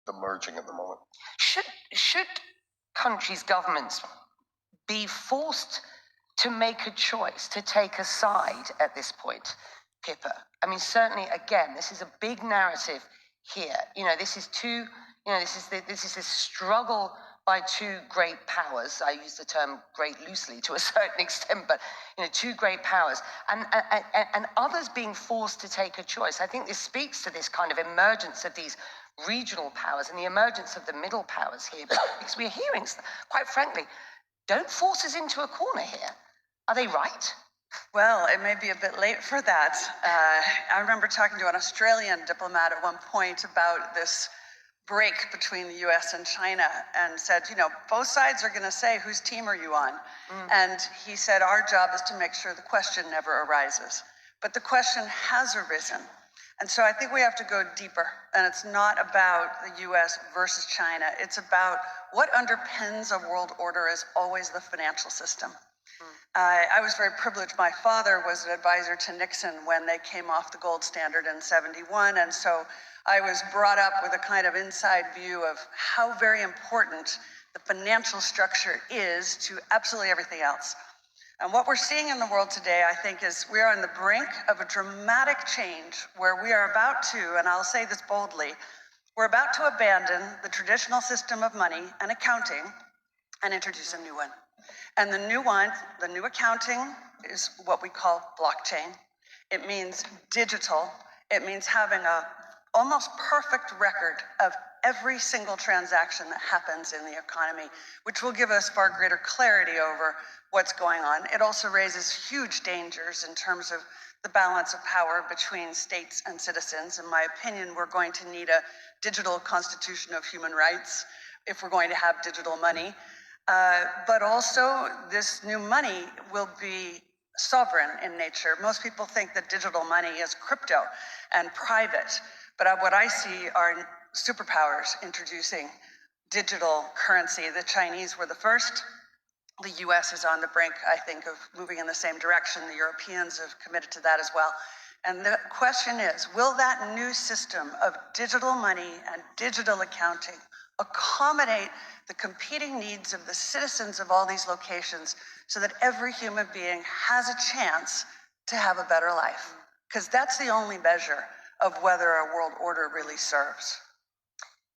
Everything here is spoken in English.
emerging at the moment. Should countries' governments be forced to make a choice, to take a side at this point, Pippa? I mean, certainly, again, this is a big narrative here. This is this struggle by two great powers. I use the term great loosely to a certain extent, but two great powers, and others being forced to take a choice. I think this speaks to this kind of emergence of these regional powers and the emergence of the middle powers here, because we're hearing, quite frankly, don't force us into a corner here. Are they right? Well, it may be a bit late for that. I remember talking to an Australian diplomat at one point about this break between the US and China, and said, both sides are going to say, whose team are you on? And he said, our job is to make sure the question never arises. But the question has arisen. And so I think we have to go deeper. And it's not about the US versus China. It's about what underpins a world order is always the financial system. I was very privileged. My father was an advisor to Nixon when they came off the gold standard in '71. And so I was brought up with a kind of inside view of how very important the financial structure is to absolutely everything else. And what we're seeing in the world today, I think, is we are on the brink of a dramatic change where we are about to, and I'll say this boldly, we're about to abandon the traditional system of money and accounting and introduce a new one. And the new one, the new accounting, is what we call blockchain. It means digital. It means having a almost perfect record of every single transaction that happens in the economy, which will give us far greater clarity over what's going on. It also raises huge dangers in terms of the balance of power between states and citizens. In my opinion, we're going to need a digital constitution of human rights if we're going to have digital money. But also, this new money will be sovereign in nature. Most people think that digital money is crypto and private, but what I see are superpowers introducing digital currency. The Chinese were the first. The US is on the brink, I think, of moving in the same direction. The Europeans have committed to that as well. And the question is, will that new system of digital money and digital accounting accommodate the competing needs of the citizens of all these locations so that every human being has a chance to have a better life? Because that's the only measure of whether a world order really serves.